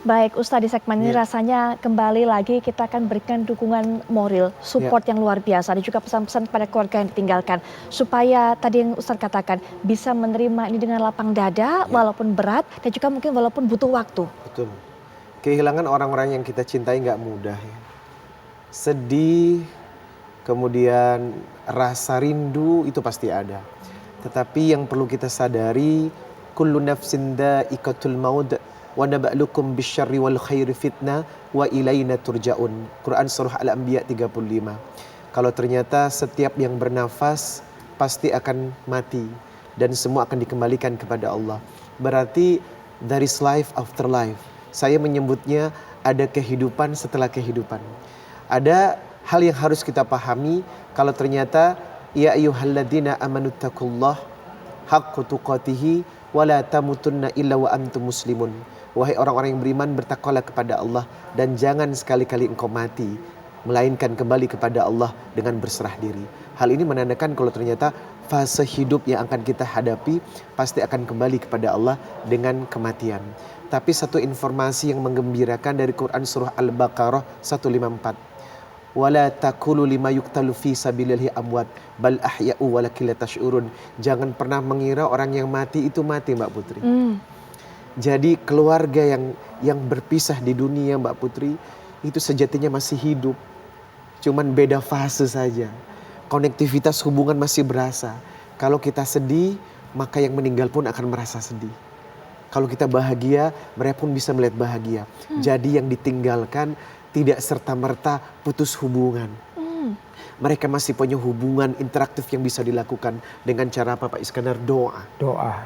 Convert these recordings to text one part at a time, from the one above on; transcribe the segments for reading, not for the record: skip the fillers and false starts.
Baik, Ustadz, di segmen ini Ya. rasanya kembali lagi kita akan berikan dukungan moral, support yang luar biasa, dan juga pesan-pesan kepada keluarga yang ditinggalkan. Supaya tadi yang Ustadz katakan, bisa menerima ini dengan lapang dada, walaupun berat, dan juga mungkin walaupun butuh waktu. Betul. Kehilangan orang-orang yang kita cintai nggak mudah ya. Sedih, kemudian rasa rindu itu pasti ada. Tetapi yang perlu kita sadari, kullu nafsin dha'iqatul maut wa naba'lukum bisyarri wal khairi fitnah wa ilaina turja'un. Quran surah Al-Anbiya 35. Kalau ternyata setiap yang bernafas pasti akan mati dan semua akan dikembalikan kepada Allah. Berarti there is life after life. Saya menyebutnya ada kehidupan setelah kehidupan. Ada hal yang harus kita pahami kalau ternyata ya ayyuhalladzina amanuttaqullah haqqa tuqatih wa la tamutunna illa wa antum muslimun. Wahai orang-orang yang beriman, bertakwalah kepada Allah dan jangan sekali-kali engkau mati melainkan kembali kepada Allah dengan berserah diri. Hal ini menandakan kalau ternyata fase hidup yang akan kita hadapi pasti akan kembali kepada Allah dengan kematian. Tapi satu informasi yang menggembirakan dari Quran surah Al-Baqarah 154. Wala taqulu lima yuqtalu fi sabilillahi amwat bal ahya'u walakin la tash'urun. Jangan pernah mengira orang yang mati itu mati, Mbak Putri. Jadi keluarga yang berpisah di dunia, Mbak Putri, itu sejatinya masih hidup. Cuman beda fase saja. Konektivitas hubungan masih berasa. Kalau kita sedih, maka yang meninggal pun akan merasa sedih. Kalau kita bahagia, mereka pun bisa melihat bahagia. Jadi yang ditinggalkan tidak serta-merta putus hubungan. Mereka masih punya hubungan interaktif yang bisa dilakukan dengan cara apa, Pak Iskandar? Doa.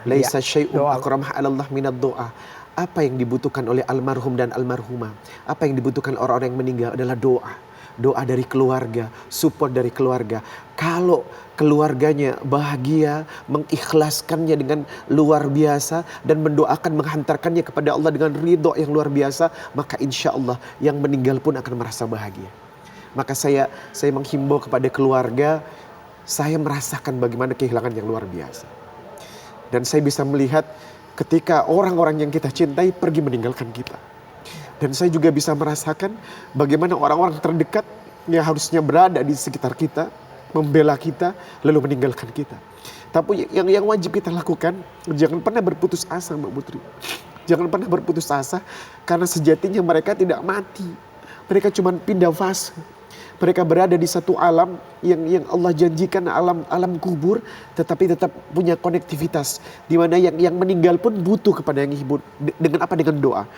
Laisa syai'un akramah 'alallah minad doa. Apa yang dibutuhkan oleh almarhum dan almarhumah, apa yang dibutuhkan orang-orang yang meninggal adalah doa. Doa dari keluarga, support dari keluarga. Kalau keluarganya bahagia, mengikhlaskannya dengan luar biasa dan mendoakan, menghantarkannya kepada Allah dengan ridho yang luar biasa, maka insya Allah yang meninggal pun akan merasa bahagia. Maka saya menghimbau kepada keluarga, saya merasakan bagaimana kehilangan yang luar biasa. Dan saya bisa melihat ketika orang-orang yang kita cintai pergi meninggalkan kita. Dan saya juga bisa merasakan bagaimana orang-orang terdekat yang harusnya berada di sekitar kita, membela kita, lalu meninggalkan kita. Tapi yang wajib kita lakukan, jangan pernah berputus asa, Mbak Putri. Jangan pernah berputus asa, karena sejatinya mereka tidak mati. Mereka cuma pindah fase. Mereka berada di satu alam yang Allah janjikan, alam kubur, tetapi tetap punya konektivitas. Di mana yang meninggal pun butuh kepada yang hidup. Dengan apa? Dengan doa.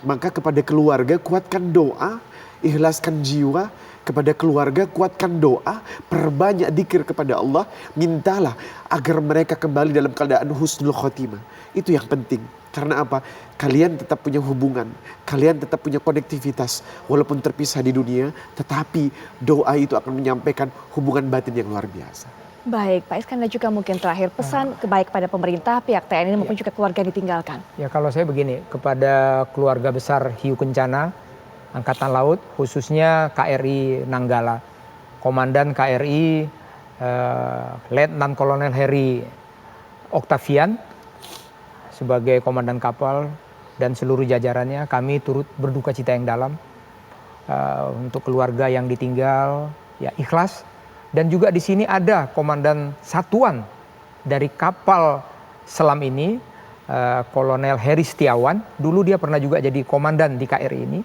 Maka kepada keluarga, kuatkan doa, ikhlaskan jiwa. Kepada keluarga, kuatkan doa, perbanyak dzikir kepada Allah. Mintalah agar mereka kembali dalam keadaan husnul khotimah. Itu yang penting. Karena apa? Kalian tetap punya hubungan, kalian tetap punya konektivitas. Walaupun terpisah di dunia, tetapi doa itu akan menyampaikan hubungan batin yang luar biasa. Baik, Pak Iskandar, juga mungkin terakhir pesan baik kepada pemerintah, pihak TNI maupun juga keluarga yang ditinggalkan. Ya, kalau saya begini, kepada keluarga besar Hiu Kencana, Angkatan Laut, khususnya KRI Nanggala, Komandan KRI Letnan Kolonel Heri Octavian, sebagai komandan kapal dan seluruh jajarannya, kami turut berduka cita yang dalam untuk keluarga yang ditinggal, ya ikhlas. Dan juga di sini ada komandan satuan dari kapal selam ini, Kolonel Heri Setiawan. Dulu dia pernah juga jadi komandan di KRI ini.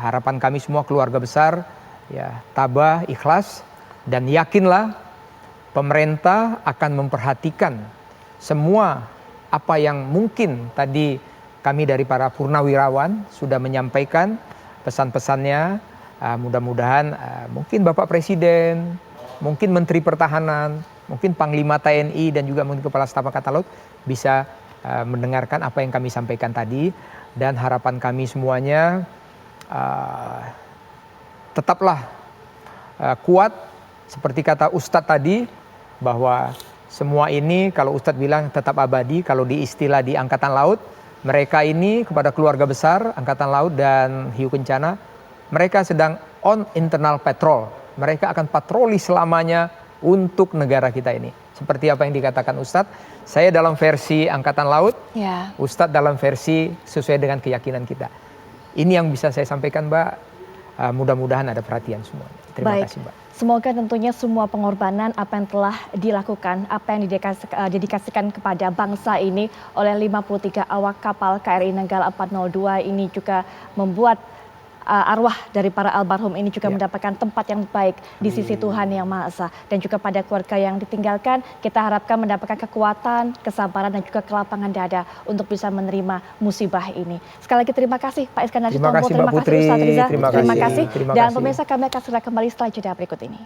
Harapan kami semua keluarga besar, ya tabah, ikhlas, dan yakinlah pemerintah akan memperhatikan semua apa yang mungkin tadi kami dari para purnawirawan sudah menyampaikan pesan-pesannya. Mudah-mudahan mungkin Bapak Presiden, mungkin Menteri Pertahanan, mungkin Panglima TNI dan juga mungkin Kepala Staf Angkatan Laut bisa mendengarkan apa yang kami sampaikan tadi. Dan harapan kami semuanya tetaplah kuat seperti kata Ustadz tadi, bahwa semua ini kalau Ustadz bilang tetap abadi. Kalau di istilah di Angkatan Laut, mereka ini kepada keluarga besar Angkatan Laut dan Hiu Kencana, mereka sedang on internal patrol. Mereka akan patroli selamanya untuk negara kita ini. seperti apa yang dikatakan Ustadz. Saya dalam versi Angkatan Laut, Ustadz dalam versi sesuai dengan keyakinan kita. Ini yang bisa saya sampaikan, Mbak. Mudah-mudahan ada perhatian semua. Terima kasih, Mbak. Semoga tentunya semua pengorbanan apa yang telah dilakukan, apa yang didedikasikan kepada bangsa ini oleh 53 awak kapal KRI Nanggala 402 ini juga membuat arwah dari para almarhum ini juga mendapatkan tempat yang baik di sisi Tuhan Yang Maha Esa. Dan juga pada keluarga yang ditinggalkan, kita harapkan mendapatkan kekuatan, kesabaran dan juga kelapangan dada untuk bisa menerima musibah ini. Sekali lagi terima kasih Pak Iskandar Sitompul, terima kasih Ustadz Riza, terima kasih. Dan pemirsa, kami akan segera kembali setelah jeda berikut ini.